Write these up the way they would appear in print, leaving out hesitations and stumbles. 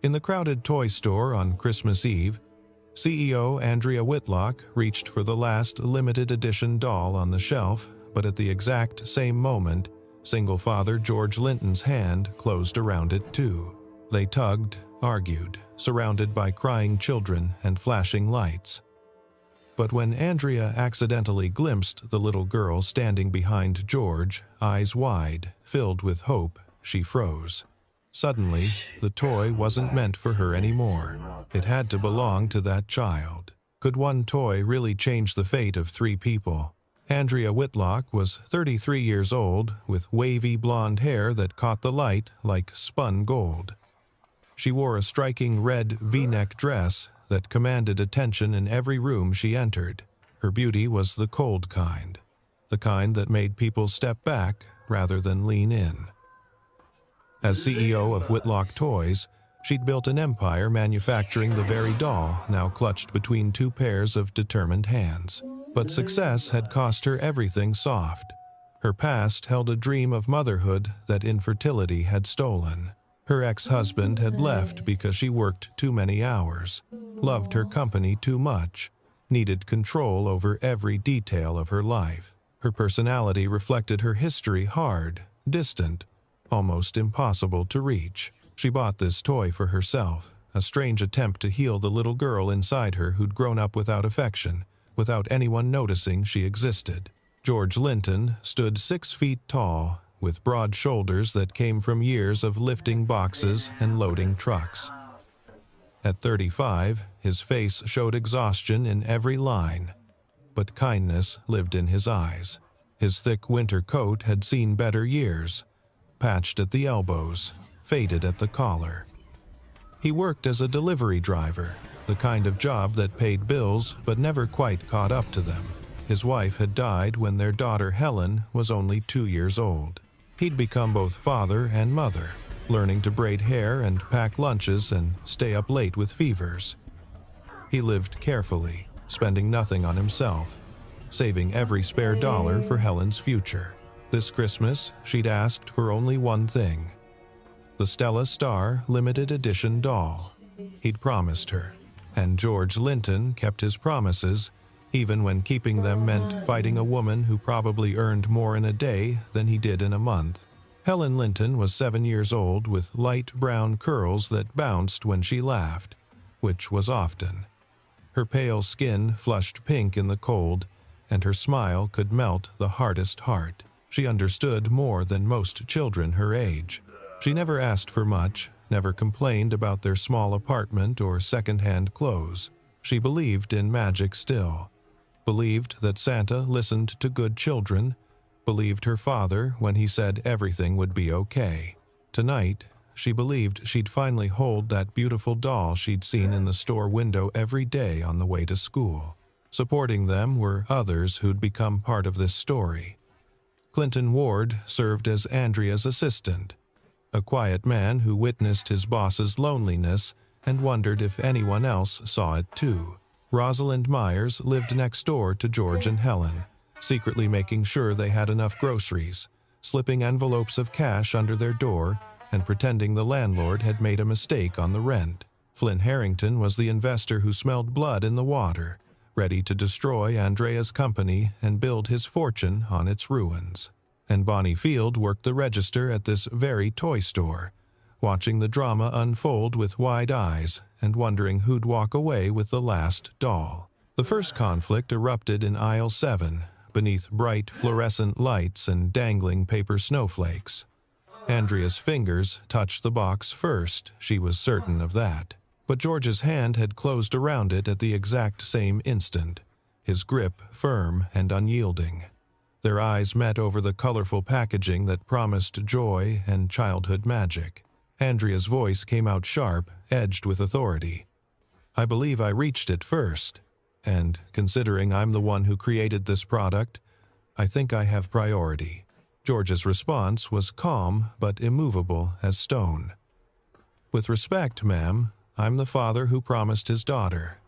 In the crowded toy store on Christmas Eve, CEO Andrea Whitlock reached for the last limited edition doll on the shelf, but at the exact same moment, single father George Linton's hand closed around it too. They tugged, argued, surrounded by crying children and flashing lights. But when Andrea accidentally glimpsed the little girl standing behind George, eyes wide, filled with hope, she froze. Suddenly, the toy wasn't meant for her anymore. It had to belong to that child. Could one toy really change the fate of 3 people? Andrea Whitlock was 33 years old, with wavy blonde hair that caught the light like spun gold. She wore a striking red V-neck dress that commanded attention in every room she entered. Her beauty was the cold kind, the kind that made people step back rather than lean in. As CEO of Whitlock Toys, she'd built an empire manufacturing the very doll now clutched between 2 pairs of determined hands. But success had cost her everything soft. Her past held a dream of motherhood that infertility had stolen. Her ex-husband had left because she worked too many hours, loved her company too much, needed control over every detail of her life. Her personality reflected her history: hard, distant, almost impossible to reach. She bought this toy for herself, a strange attempt to heal the little girl inside her who'd grown up without affection, without anyone noticing she existed. George Linton stood 6 feet tall, with broad shoulders that came from years of lifting boxes and loading trucks. At 35, his face showed exhaustion in every line, but kindness lived in his eyes. His thick winter coat had seen better years, patched at the elbows, faded at the collar. He worked as a delivery driver, the kind of job that paid bills but never quite caught up to them. His wife had died when their daughter Helen was only 2 years old. He'd become both father and mother, learning to braid hair and pack lunches and stay up late with fevers. He lived carefully, spending nothing on himself, saving every spare dollar for Helen's future. This Christmas, she'd asked for only one thing: the Stella Star limited edition doll. He'd promised her, and George Linton kept his promises, even when keeping them meant fighting a woman who probably earned more in a day than he did in a month. Helen Linton was 7 years old, with light brown curls that bounced when she laughed, which was often. Her pale skin flushed pink in the cold, and her smile could melt the hardest heart. She understood more than most children her age. She never asked for much, never complained about their small apartment or second-hand clothes. She believed in magic still, believed that Santa listened to good children, believed her father when he said everything would be okay. Tonight, she believed she'd finally hold that beautiful doll she'd seen in the store window every day on the way to school. Supporting them were others who'd become part of this story. Clinton Ward served as Andrea's assistant, a quiet man who witnessed his boss's loneliness and wondered if anyone else saw it too. Rosalind Myers lived next door to George and Helen, secretly making sure they had enough groceries, slipping envelopes of cash under their door, and pretending the landlord had made a mistake on the rent. Flynn Harrington was the investor who smelled blood in the water, ready to destroy Andrea's company and build his fortune on its ruins. And Bonnie Field worked the register at this very toy store, watching the drama unfold with wide eyes and wondering who'd walk away with the last doll. The first conflict erupted in aisle 7, beneath bright fluorescent lights and dangling paper snowflakes. Andrea's fingers touched the box first, she was certain of that. But George's hand had closed around it at the exact same instant, his grip firm and unyielding. Their eyes met over the colorful packaging that promised joy and childhood magic. Andrea's voice came out sharp, edged with authority. "I believe I reached it first, and considering I'm the one who created this product, I think I have priority." George's response was calm but immovable as stone. "With respect, ma'am, I'm the father who promised his daughter.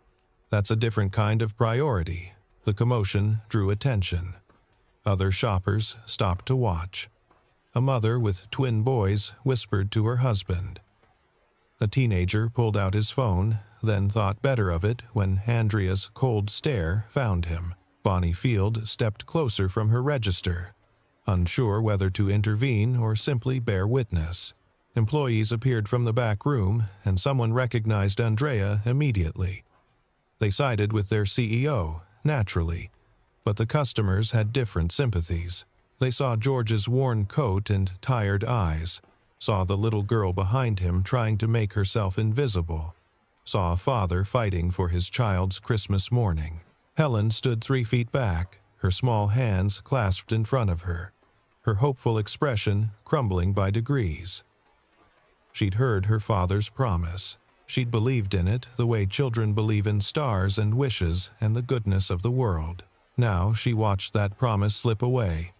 That's a different kind of priority." The commotion drew attention. Other shoppers stopped to watch. A mother with twin boys whispered to her husband, A teenager pulled out his phone, then thought better of it when Andrea's cold stare found him. Bonnie Field stepped closer from her register, unsure whether to intervene or simply bear witness. Employees appeared from the back room, and someone recognized Andrea immediately. They sided with their CEO, naturally, but the customers had different sympathies. They saw George's worn coat and tired eyes, saw the little girl behind him trying to make herself invisible, saw a father fighting for his child's Christmas morning. Helen stood 3 feet back, her small hands clasped in front of her, her hopeful expression crumbling by degrees. She'd heard her father's promise. She'd believed in it the way children believe in stars and wishes and the goodness of the world. Now she watched that promise slip away,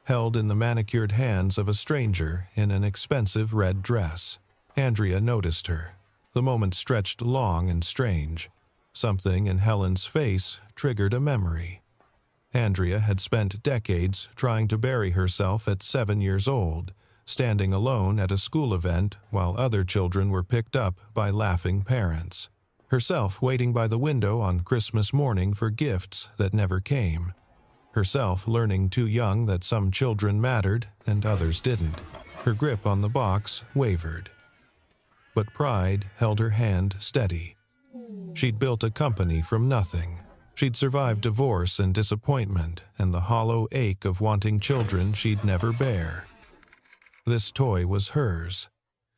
held in the manicured hands of a stranger in an expensive red dress. Andrea noticed her. The moment stretched long and strange. Something in Helen's face triggered a memory. Andrea had spent decades trying to bury herself at 7 years old, standing alone at a school event while other children were picked up by laughing parents. Herself waiting by the window on Christmas morning for gifts that never came. Herself learning too young that some children mattered and others didn't. Her grip on the box wavered. But pride held her hand steady. She'd built a company from nothing. She'd survived divorce and disappointment and the hollow ache of wanting children she'd never bear. This toy was hers.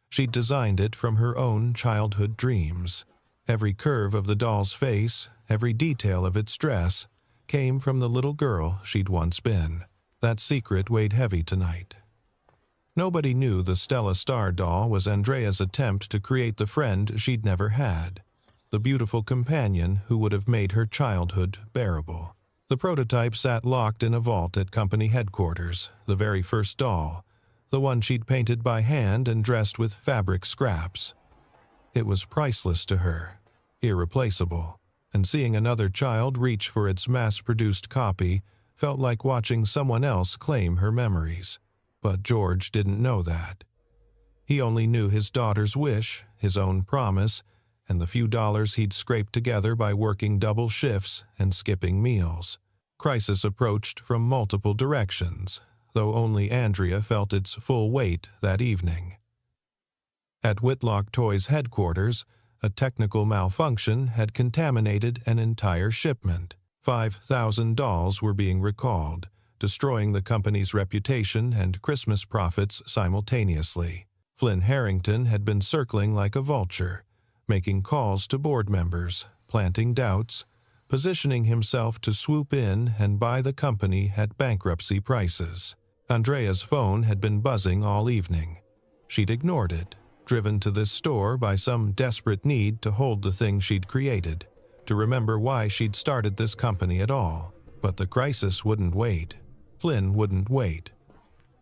She'd designed it from her own childhood dreams. Every curve of the doll's face, every detail of its dress, came from the little girl she'd once been. That secret weighed heavy tonight. Nobody knew the Stella Star doll was Andrea's attempt to create the friend she'd never had, the beautiful companion who would have made her childhood bearable. The prototype sat locked in a vault at company headquarters, the very first doll, the one she'd painted by hand and dressed with fabric scraps. It was priceless to her, irreplaceable, and seeing another child reach for its mass-produced copy felt like watching someone else claim her memories. But George didn't know that. He only knew his daughter's wish, his own promise, and the few dollars he'd scraped together by working double shifts and skipping meals. Crisis approached from multiple directions, though only Andrea felt its full weight that evening. At Whitlock Toys headquarters, a technical malfunction had contaminated an entire shipment. 5,000 dolls were being recalled, destroying the company's reputation and Christmas profits simultaneously. Flynn Harrington had been circling like a vulture, making calls to board members, planting doubts, positioning himself to swoop in and buy the company at bankruptcy prices. Andrea's phone had been buzzing all evening. She'd ignored it, driven to this store by some desperate need to hold the thing she'd created, to remember why she'd started this company at all. But the crisis wouldn't wait. Flynn wouldn't wait.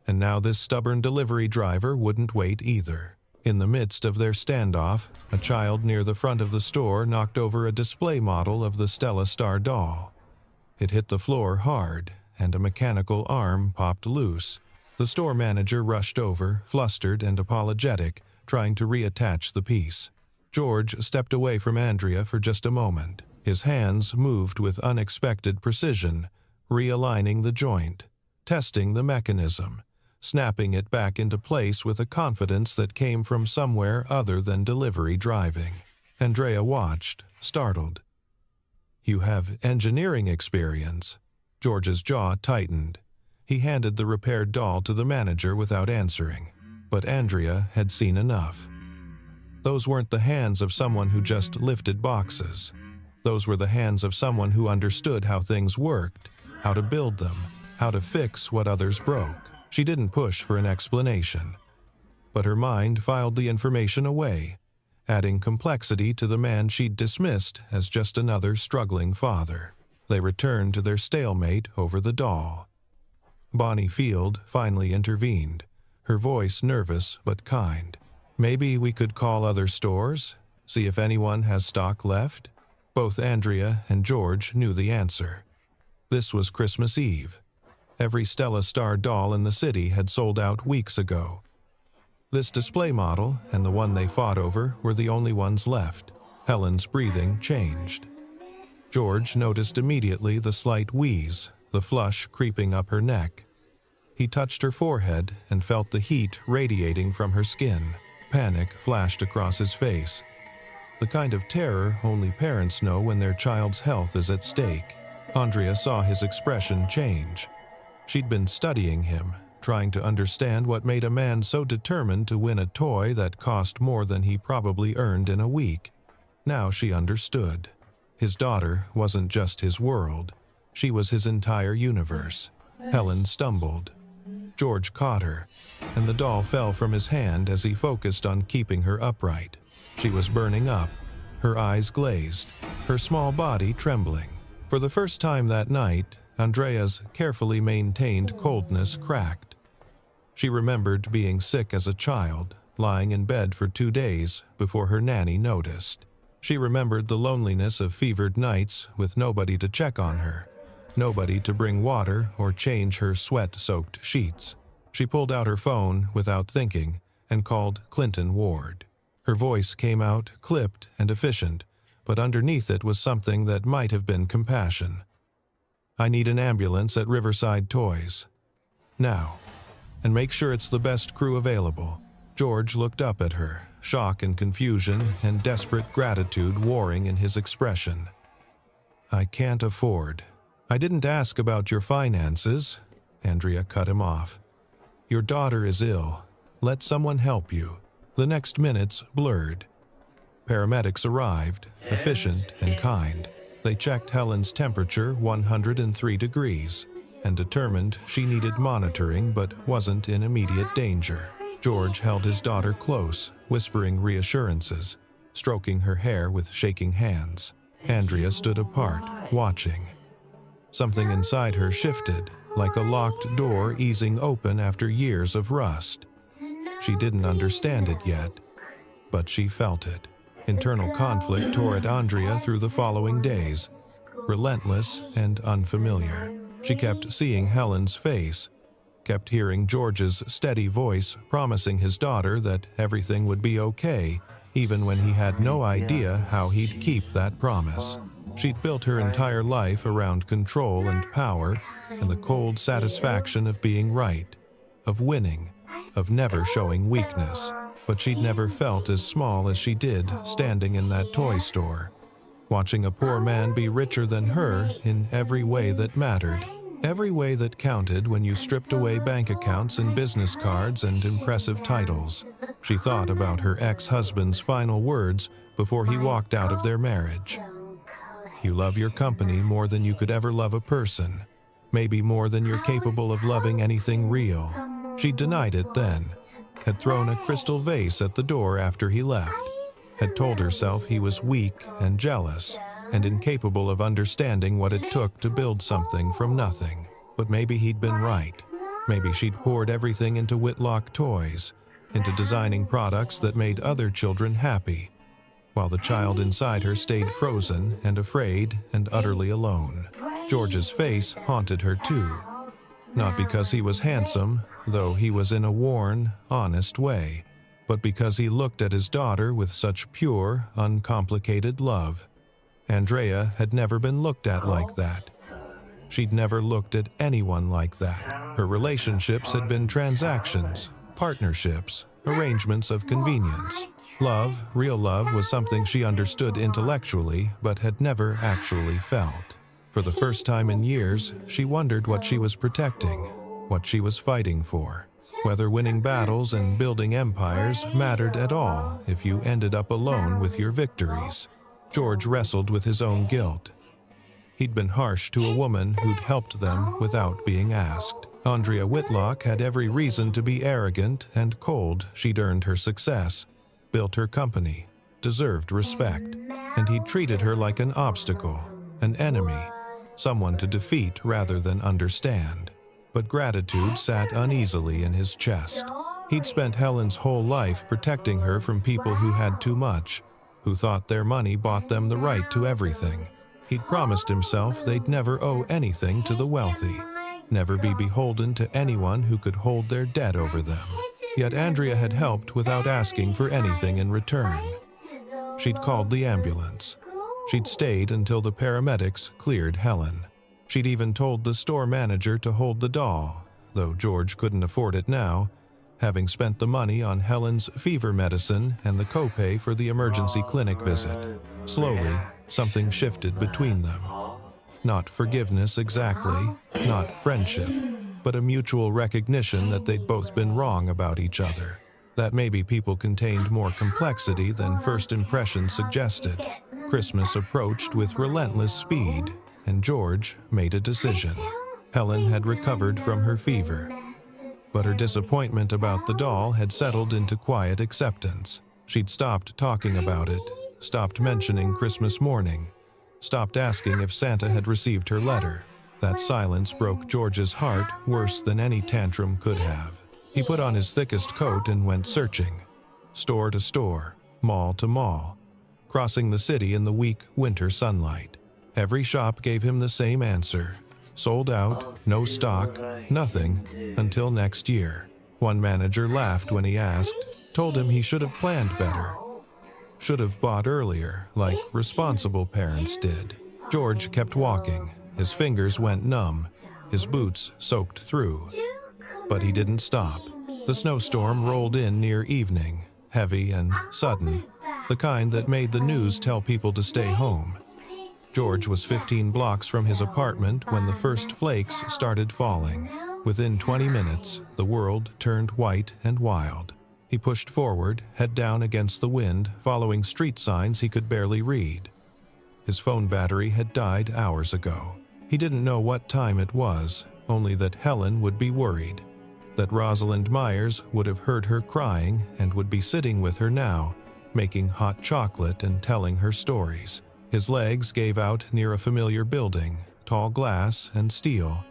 And now this stubborn delivery driver wouldn't wait either. In the midst of their standoff, a child near the front of the store knocked over a display model of the Stella Star doll. It hit the floor hard, and a mechanical arm popped loose. The store manager rushed over, flustered and apologetic, trying to reattach the piece. George stepped away from Andrea for just a moment. His hands moved with unexpected precision, realigning the joint, testing the mechanism, snapping it back into place with a confidence that came from somewhere other than delivery driving. Andrea watched, startled. "You have engineering experience." George's jaw tightened. He handed the repaired doll to the manager without answering. But Andrea had seen enough. Those weren't the hands of someone who just lifted boxes. Those were the hands of someone who understood how things worked, how to build them, how to fix what others broke. She didn't push for an explanation. But her mind filed the information away, adding complexity to the man she'd dismissed as just another struggling father. They returned to their stalemate over the doll. Bonnie Field finally intervened, her voice nervous but kind. "Maybe we could call other stores, see if anyone has stock left?" Both Andrea and George knew the answer. This was Christmas Eve. Every Stella Star doll in the city had sold out weeks ago. This display model and the one they fought over were the only ones left. Helen's breathing changed. George noticed immediately the slight wheeze, the flush creeping up her neck. He touched her forehead and felt the heat radiating from her skin. Panic flashed across his face. The kind of terror only parents know when their child's health is at stake. Andrea saw his expression change. She'd been studying him, trying to understand what made a man so determined to win a toy that cost more than he probably earned in a week. Now she understood. His daughter wasn't just his world. She was his entire universe. Helen stumbled. George caught her, and the doll fell from his hand as he focused on keeping her upright. She was burning up, her eyes glazed, her small body trembling. For the first time that night, Andrea's carefully maintained coldness cracked. She remembered being sick as a child, lying in bed for 2 days before her nanny noticed. She remembered the loneliness of fevered nights with nobody to check on her, nobody to bring water or change her sweat-soaked sheets. She pulled out her phone without thinking and called Clinton Ward. Her voice came out clipped and efficient, but underneath it was something that might have been compassion. "I need an ambulance at Riverside Toys. Now. And make sure it's the best crew available." George looked up at her, shock and confusion and desperate gratitude warring in his expression. "I can't afford. I didn't ask about your finances." Andrea cut him off. "Your daughter is ill. Let someone help you." The next minutes blurred. Paramedics arrived, efficient and kind. They checked Helen's temperature 103 degrees and determined she needed monitoring but wasn't in immediate danger. George held his daughter close, whispering reassurances, stroking her hair with shaking hands. Andrea stood apart, watching. Something inside her shifted, like a locked door easing open after years of rust. She didn't understand it yet, but she felt it. Internal conflict tore at Andrea through the following days, relentless and unfamiliar. She kept seeing Helen's face, kept hearing George's steady voice promising his daughter that everything would be okay, even when he had no idea how he'd keep that promise. She'd built her entire life around control and power and the cold satisfaction of being right, of winning, of never showing weakness. But she'd never felt as small as she did standing in that toy store, watching a poor man be richer than her in every way that mattered, every way that counted when you stripped away bank accounts and business cards and impressive titles. She thought about her ex-husband's final words before he walked out of their marriage. "You love your company more than you could ever love a person, maybe more than you're capable of loving anything real." She denied it then, had thrown a crystal vase at the door after he left, had told herself he was weak and jealous and incapable of understanding what it took to build something from nothing. But maybe he'd been right. Maybe she'd poured everything into Whitlock Toys, into designing products that made other children happy, while the child inside her stayed frozen and afraid and utterly alone. George's face haunted her too. Not because he was handsome, though he was in a worn, honest way, but because he looked at his daughter with such pure, uncomplicated love. Andrea had never been looked at like that. She'd never looked at anyone like that. Her relationships had been transactions, partnerships, arrangements of convenience. Love, real love, was something she understood intellectually but had never actually felt. For the first time in years, she wondered what she was protecting, what she was fighting for, whether winning battles and building empires mattered at all if you ended up alone with your victories. George wrestled with his own guilt. He'd been harsh to a woman who'd helped them without being asked. Andrea Whitlock had every reason to be arrogant and cold. She'd earned her success, built her company, deserved respect, and he'd treated her like an obstacle, an enemy, someone to defeat rather than understand. But gratitude sat uneasily in his chest. He'd spent Helen's whole life protecting her from people who had too much, who thought their money bought them the right to everything. He'd promised himself they'd never owe anything to the wealthy, never be beholden to anyone who could hold their debt over them. Yet Andrea had helped without asking for anything in return. She'd called the ambulance. She'd stayed until the paramedics cleared Helen. She'd even told the store manager to hold the doll, though George couldn't afford it now, having spent the money on Helen's fever medicine and the copay for the emergency clinic visit. Slowly, something shifted between them. Not forgiveness exactly, not friendship, but a mutual recognition that they'd both been wrong about each other. That maybe people contained more complexity than first impressions suggested. Christmas approached with relentless speed, and George made a decision. Helen had recovered from her fever, but her disappointment about the doll had settled into quiet acceptance. She'd stopped talking about it, stopped mentioning Christmas morning, stopped asking if Santa had received her letter. That silence broke George's heart worse than any tantrum could have. He put on his thickest coat and went searching, store to store, mall to mall, crossing the city in the weak winter sunlight. Every shop gave him the same answer: sold out, no stock, nothing, until next year. One manager laughed when he asked, told him he should have planned better. Should have bought earlier, like responsible parents did. George kept walking. His fingers went numb, his boots soaked through. But he didn't stop. The snowstorm rolled in near evening, heavy and sudden, the kind that made the news tell people to stay home. George was 15 blocks from his apartment when the first flakes started falling. Within 20 minutes, the world turned white and wild. He pushed forward, head down against the wind, following street signs he could barely read. His phone battery had died hours ago. He didn't know what time it was, only that Helen would be worried, that Rosalind Myers would have heard her crying and would be sitting with her now, making hot chocolate and telling her stories. His legs gave out near a familiar building, tall glass and steel,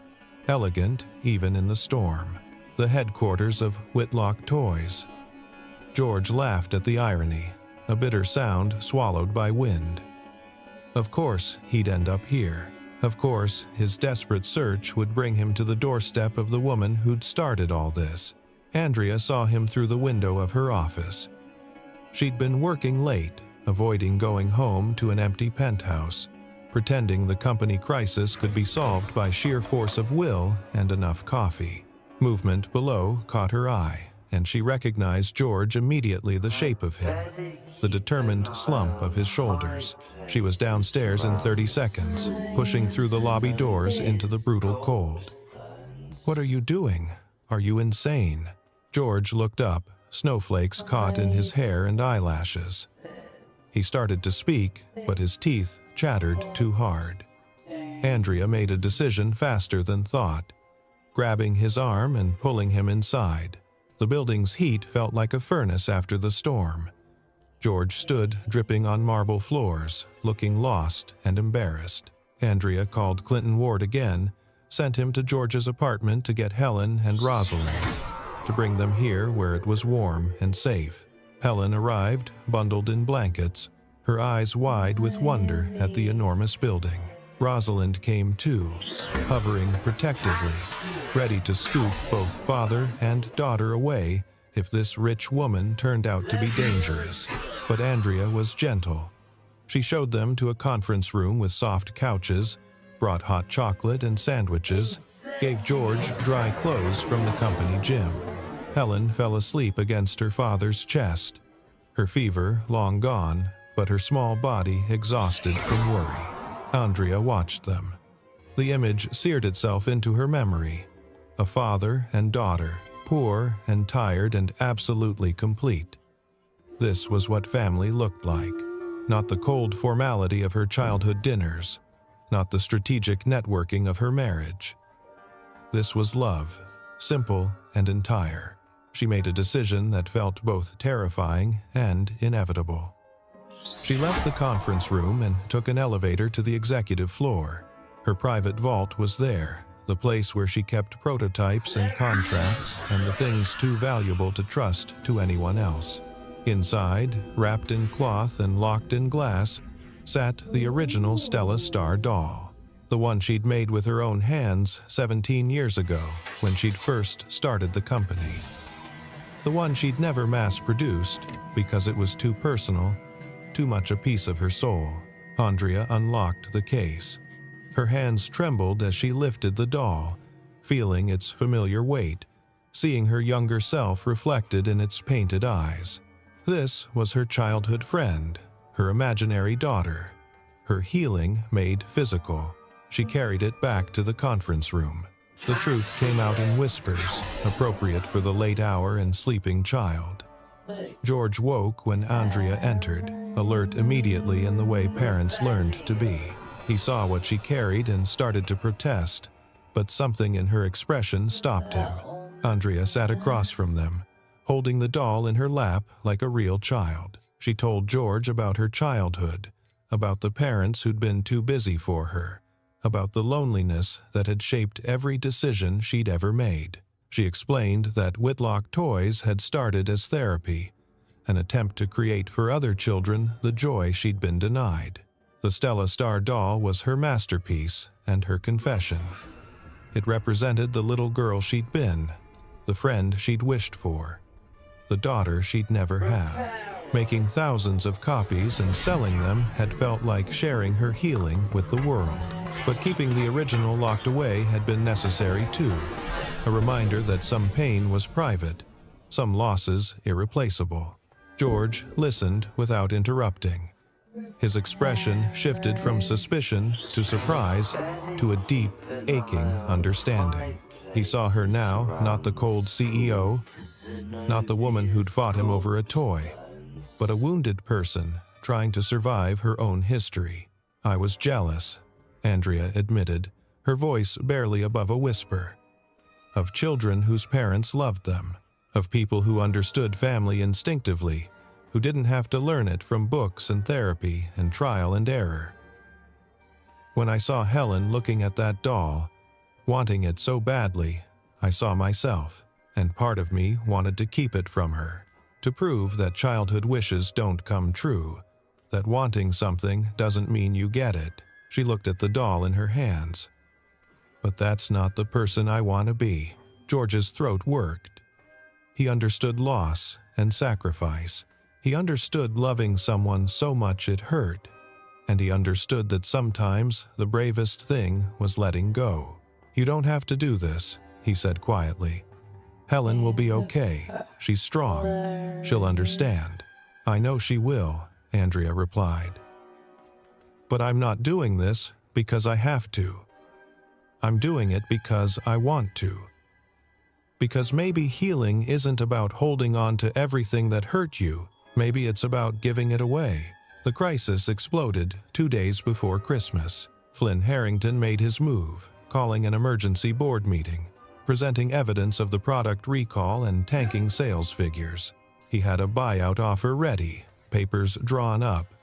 elegant even in the storm. The headquarters of Whitlock Toys. George laughed at the irony, a bitter sound swallowed by wind. Of course, he'd end up here. Of course, his desperate search would bring him to the doorstep of the woman who'd started all this. Andrea saw him through the window of her office. She'd been working late, avoiding going home to an empty penthouse, pretending the company crisis could be solved by sheer force of will and enough coffee. Movement below caught her eye, and she recognized George immediately, the shape of him, the determined slump of his shoulders. She was downstairs in 30 seconds, pushing through the lobby doors into the brutal cold. "What are you doing? Are you insane?" George looked up, snowflakes caught in his hair and eyelashes. He started to speak, but his teeth chattered too hard. Andrea made a decision faster than thought, grabbing his arm and pulling him inside. The building's heat felt like a furnace after the storm. George stood dripping on marble floors, looking lost and embarrassed. Andrea called Clinton Ward again, sent him to George's apartment to get Helen and Rosalind, to bring them here where it was warm and safe. Helen arrived, bundled in blankets, her eyes wide with wonder at the enormous building. Rosalind came too, hovering protectively, ready to scoop both father and daughter away if this rich woman turned out to be dangerous. But Andrea was gentle. She showed them to a conference room with soft couches, brought hot chocolate and sandwiches, gave George dry clothes from the company gym. Helen fell asleep against her father's chest, her fever long gone, but her small body exhausted from worry. Andrea watched them. The image seared itself into her memory. A father and daughter, poor and tired and absolutely complete. This was what family looked like. Not the cold formality of her childhood dinners, not the strategic networking of her marriage. This was love, simple and entire. She made a decision that felt both terrifying and inevitable. She left the conference room and took an elevator to the executive floor. Her private vault was there, the place where she kept prototypes and contracts and the things too valuable to trust to anyone else. Inside, wrapped in cloth and locked in glass, sat the original Stella Star doll, the one she'd made with her own hands 17 years ago when she'd first started the company. the one she'd never mass-produced because it was too personal, too much a piece of her soul. Andrea unlocked the case. Her hands trembled as she lifted the doll, feeling its familiar weight, seeing her younger self reflected in its painted eyes. This was her childhood friend, her imaginary daughter. Her healing made physical. She carried it back to the conference room. The truth came out in whispers, appropriate for the late hour and sleeping child. George woke when Andrea entered, alert immediately in the way parents learned to be. He saw what she carried and started to protest, but something in her expression stopped him. Andrea sat across from them, holding the doll in her lap like a real child. She told George about her childhood, about the parents who'd been too busy for her, about the loneliness that had shaped every decision she'd ever made. She explained that Whitlock Toys had started as therapy, an attempt to create for other children the joy she'd been denied. The Stella Star doll was her masterpiece and her confession. It represented the little girl she'd been, the friend she'd wished for, the daughter she'd never had. Making thousands of copies and selling them had felt like sharing her healing with the world. But keeping the original locked away had been necessary too. A reminder that some pain was private, some losses irreplaceable. George listened without interrupting. His expression shifted from suspicion to surprise to a deep, aching understanding. He saw her now, not the cold CEO, not the woman who'd fought him over a toy, but a wounded person trying to survive her own history. "I was jealous," Andrea admitted, her voice barely above a whisper. "Of children whose parents loved them, of people who understood family instinctively, who didn't have to learn it from books and therapy and trial and error. When I saw Helen looking at that doll, wanting it so badly, I saw myself, and part of me wanted to keep it from her, to prove that childhood wishes don't come true, that wanting something doesn't mean you get it." She looked at the doll in her hands. "But that's not the person I want to be." George's throat worked. He understood loss and sacrifice. He understood loving someone so much it hurt, and he understood that sometimes the bravest thing was letting go. "You don't have to do this," he said quietly. "Helen will be okay. She's strong. She'll understand." "I know she will," Andrea replied. "But I'm not doing this because I have to. I'm doing it because I want to. Because maybe healing isn't about holding on to everything that hurt you. Maybe it's about giving it away." The crisis exploded 2 days before Christmas. Flynn Harrington made his move, calling an emergency board meeting, presenting evidence of the product recall and tanking sales figures. He had a buyout offer ready, papers drawn up,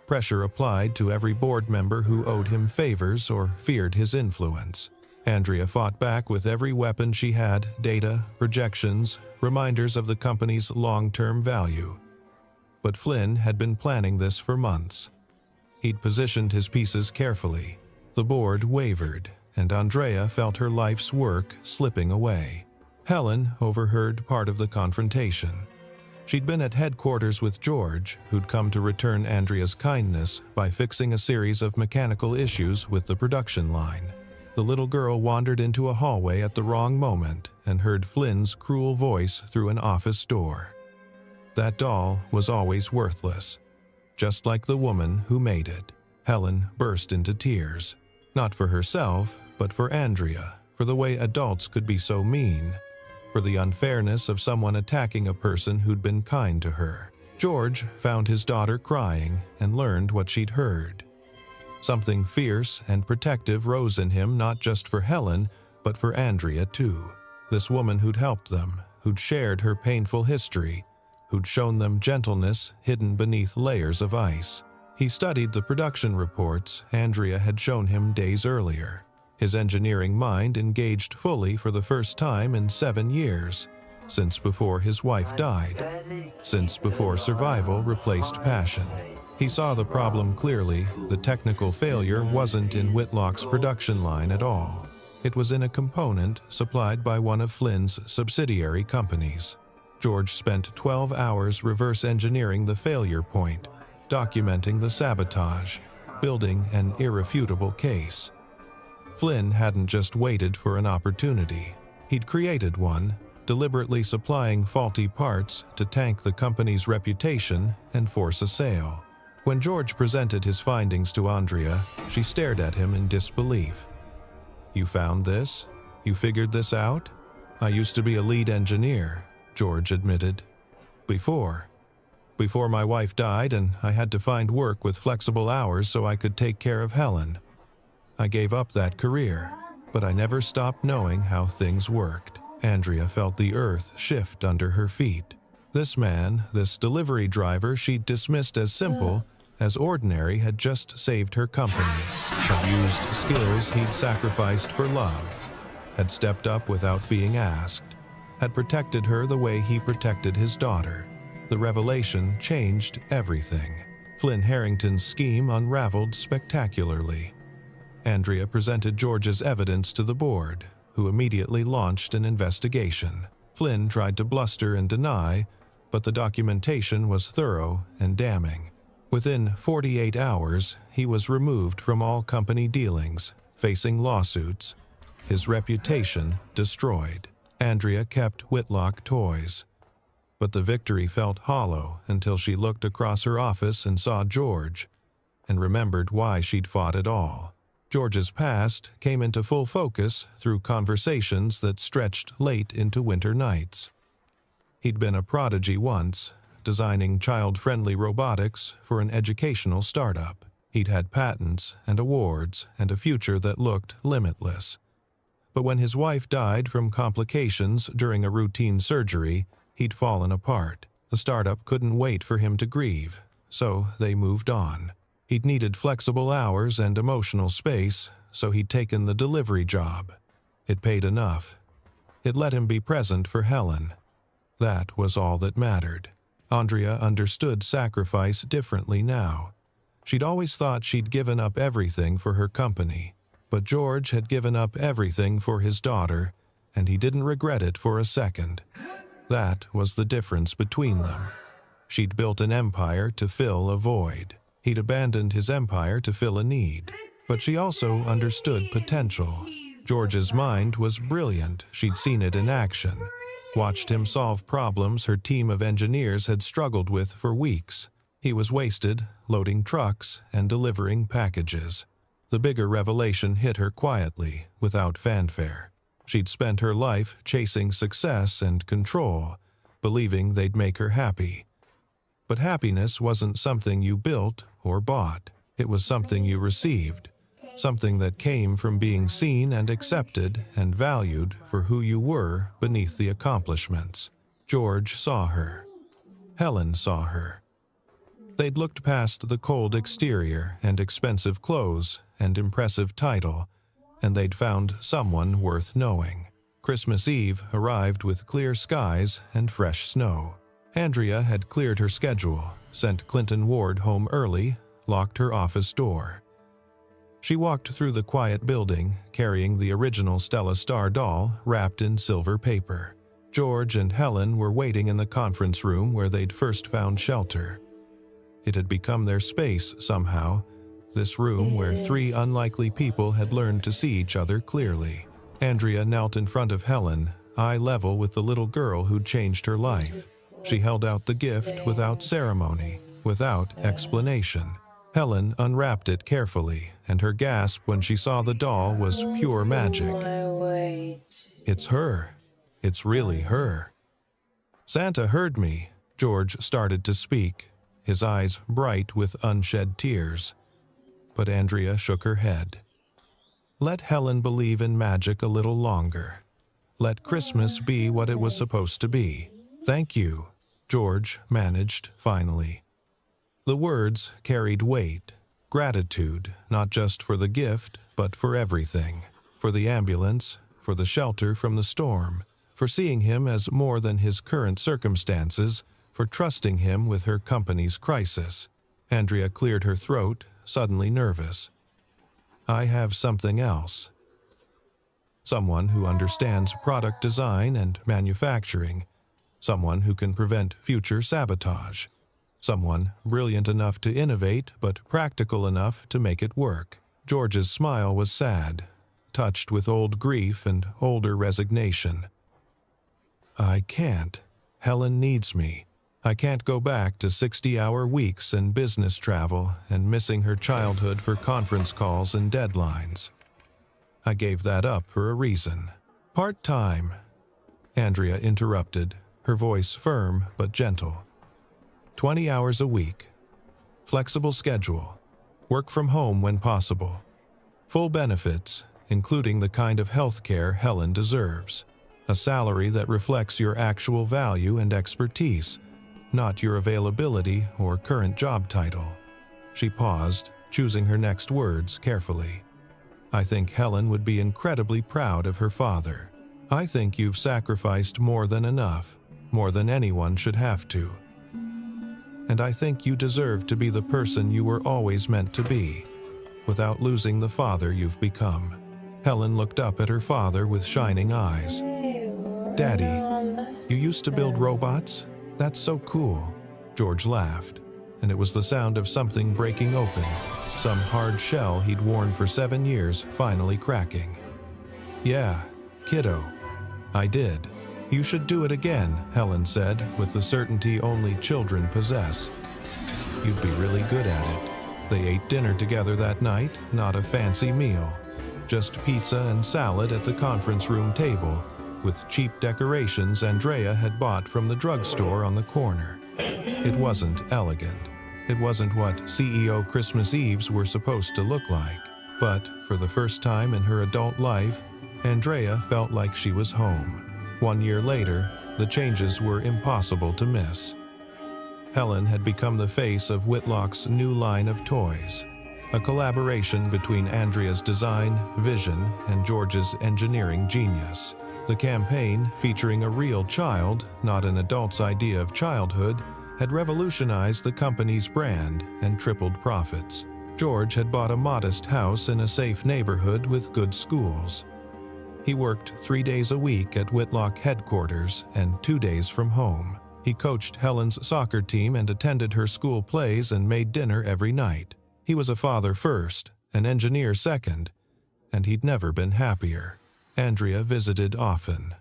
pressure applied to every board member who owed him favors or feared his influence. Andrea fought back with every weapon she had: data, projections, reminders of the company's long-term value. But Flynn had been planning this for months. He'd positioned his pieces carefully. The board wavered, and Andrea felt her life's work slipping away. Helen overheard part of the confrontation. She'd been at headquarters with George, who'd come to return Andrea's kindness by fixing a series of mechanical issues with the production line. The little girl wandered into a hallway at the wrong moment and heard Flynn's cruel voice through an office door. That doll was always worthless, just like the woman who made it. Helen burst into tears, not for herself, but for Andrea, for the way adults could be so mean, for the unfairness of someone attacking a person who'd been kind to her. George found his daughter crying and learned what she'd heard. Something fierce and protective rose in him, not just for Helen, but for Andrea too. This woman who'd helped them, who'd shared her painful history, who'd shown them gentleness hidden beneath layers of ice. He studied the production reports Andrea had shown him days earlier. His engineering mind engaged fully for the first time in 7 years, since before his wife died, since before survival replaced passion. He saw the problem clearly. The technical failure wasn't in Whitlock's production line at all. It was in a component supplied by one of Flynn's subsidiary companies. George spent 12 hours reverse engineering the failure point, documenting the sabotage, building an irrefutable case. Flynn hadn't just waited for an opportunity. He'd created one, deliberately supplying faulty parts to tank the company's reputation and force a sale. When George presented his findings to Andrea, she stared at him in disbelief. "You found this? You figured this out?" "I used to be a lead engineer," George admitted. Before my wife died and I had to find work with flexible hours so I could take care of Helen. I gave up that career, but I never stopped knowing how things worked." Andrea felt the earth shift under her feet. This man, this delivery driver she'd dismissed as simple, as ordinary, had just saved her company, had used skills he'd sacrificed for love, had stepped up without being asked, had protected her the way he protected his daughter. The revelation changed everything. Flynn Harrington's scheme unraveled spectacularly. Andrea presented George's evidence to the board, who immediately launched an investigation. Flynn tried to bluster and deny, but the documentation was thorough and damning. Within 48 hours, he was removed from all company dealings, facing lawsuits, his reputation destroyed. Andrea kept Whitlock toys. But the victory felt hollow until she looked across her office and saw George, and remembered why she'd fought it all. George's past came into full focus through conversations that stretched late into winter nights. He'd been a prodigy once, designing child-friendly robotics for an educational startup. He'd had patents and awards and a future that looked limitless. But when his wife died from complications during a routine surgery, he'd fallen apart. The startup couldn't wait for him to grieve, so they moved on. He'd needed flexible hours and emotional space, so he'd taken the delivery job. It paid enough. It let him be present for Helen. That was all that mattered. Andrea understood sacrifice differently now. She'd always thought she'd given up everything for her company, but George had given up everything for his daughter, and he didn't regret it for a second. That was the difference between them. She'd built an empire to fill a void. He'd abandoned his empire to fill a need. But she also understood potential. George's mind was brilliant. She'd seen it in action. Watched him solve problems her team of engineers had struggled with for weeks. He was wasted, loading trucks and delivering packages. The bigger revelation hit her quietly, without fanfare. She'd spent her life chasing success and control, believing they'd make her happy. But happiness wasn't something you built or bought. It was something you received, something that came from being seen and accepted and valued for who you were beneath the accomplishments. George saw her. Helen saw her. They'd looked past the cold exterior and expensive clothes and impressive title, and they'd found someone worth knowing. Christmas Eve arrived with clear skies and fresh snow. Andrea had cleared her schedule, sent Clinton Ward home early, locked her office door. She walked through the quiet building, carrying the original Stella Star doll wrapped in silver paper. George and Helen were waiting in the conference room where they'd first found shelter. It had become their space somehow, this room where three unlikely people had learned to see each other clearly. Andrea knelt in front of Helen, eye level with the little girl who'd changed her life. She held out the gift without ceremony, without explanation. Helen unwrapped it carefully, and her gasp when she saw the doll was pure magic. "It's her. It's really her." "Santa heard me," George started to speak, his eyes bright with unshed tears. But Andrea shook her head. Let Helen believe in magic a little longer. Let Christmas be what it was supposed to be. "Thank you," George managed finally. The words carried weight, gratitude, not just for the gift, but for everything. For the ambulance, for the shelter from the storm, for seeing him as more than his current circumstances, for trusting him with her company's crisis. Andrea cleared her throat, suddenly nervous. "I have something else." Someone who understands product design and manufacturing. someone who can prevent future sabotage, someone brilliant enough to innovate but practical enough to make it work. George's smile was sad, touched with old grief and older resignation. I can't. Helen needs me. I can't go back to 60-hour weeks and business travel and missing her childhood for conference calls and deadlines. I gave that up for a reason. Part-time. Andrea interrupted, her voice firm but gentle. 20 hours a week. Flexible schedule. Work from home when possible. Full benefits, including the kind of health care Helen deserves. A salary that reflects your actual value and expertise, not your availability or current job title. She paused, choosing her next words carefully. I think Helen would be incredibly proud of her father. I think you've sacrificed more than enough, more than anyone should have to. And I think you deserve to be the person you were always meant to be, without losing the father you've become. Helen looked up at her father with shining eyes. Daddy, you used to build robots? That's so cool. George laughed, and it was the sound of something breaking open, some hard shell he'd worn for 7 years finally cracking. Yeah, kiddo. I did. You should do it again, Helen said, with the certainty only children possess. You'd be really good at it. They ate dinner together that night, not a fancy meal. Just pizza and salad at the conference room table, with cheap decorations Andrea had bought from the drugstore on the corner. It wasn't elegant. It wasn't what CEO Christmas Eves were supposed to look like. But for the first time in her adult life, Andrea felt like she was home. 1 year later, the changes were impossible to miss. Helen had become the face of Whitlock's new line of toys, a collaboration between Andrea's design, vision, and George's engineering genius. The campaign, featuring a real child, not an adult's idea of childhood, had revolutionized the company's brand and tripled profits. George had bought a modest house in a safe neighborhood with good schools. He worked 3 days a week at Whitlock headquarters and 2 days from home. He coached Helen's soccer team and attended her school plays and made dinner every night. He was a father first, an engineer second, and he'd never been happier. Andrea visited often.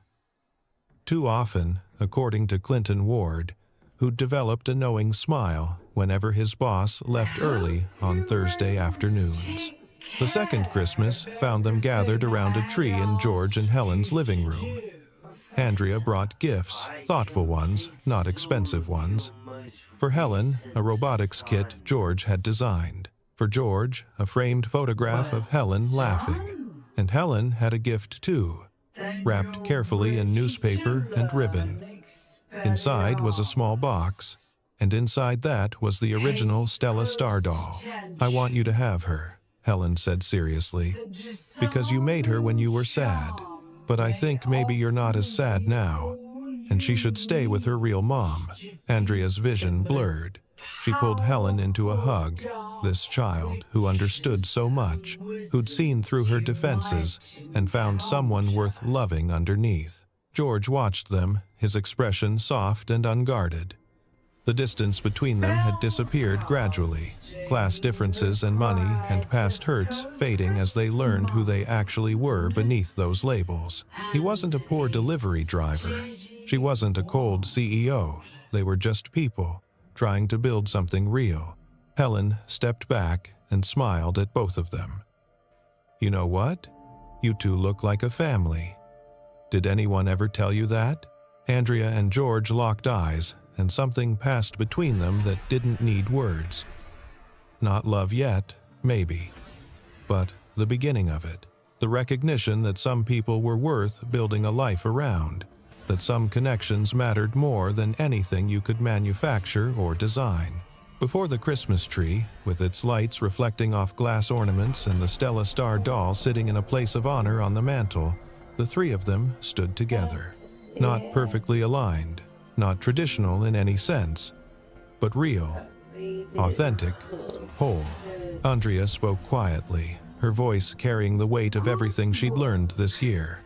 Too often, according to Clinton Ward, who'd developed a knowing smile whenever his boss left early on Thursday afternoons. The second Christmas found them gathered around a tree in George and Helen's living room. Andrea brought gifts, thoughtful ones, not expensive ones. For Helen, a robotics kit George had designed. For George, a framed photograph of Helen laughing. And Helen had a gift too, wrapped carefully in newspaper and ribbon. Inside was a small box, and inside that was the original Stella Star doll. I want you to have her, Helen said seriously, because you made her when you were sad. But I think maybe you're not as sad now, and she should stay with her real mom. Andrea's vision blurred. She pulled Helen into a hug, this child who understood so much, who'd seen through her defenses and found someone worth loving underneath. George watched them, his expression soft and unguarded. The distance between them had disappeared gradually, class differences and money and past hurts fading as they learned who they actually were beneath those labels. He wasn't a poor delivery driver. She wasn't a cold CEO. They were just people, trying to build something real. Helen stepped back and smiled at both of them. You know what? You two look like a family. Did anyone ever tell you that? Andrea and George locked eyes, and something passed between them that didn't need words. Not love yet, maybe, but the beginning of it. The recognition that some people were worth building a life around, that some connections mattered more than anything you could manufacture or design. Before the Christmas tree, with its lights reflecting off glass ornaments and the Stella Star doll sitting in a place of honor on the mantle, the three of them stood together. Not perfectly aligned, not traditional in any sense, but real, authentic, whole. Andrea spoke quietly, her voice carrying the weight of everything she'd learned this year.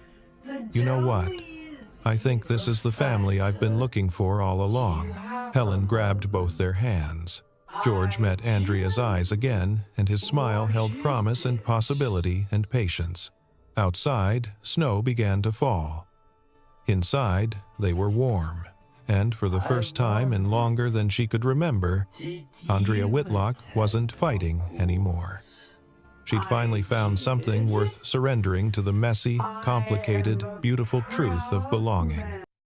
You know what? I think this is the family I've been looking for all along." Helen grabbed both their hands. George met Andrea's eyes again, and his smile held promise and possibility and patience. Outside, snow began to fall. Inside, they were warm, and for the first time in longer than she could remember, Andrea Whitlock wasn't fighting anymore. She'd finally found something worth surrendering to the messy, complicated, beautiful truth of belonging.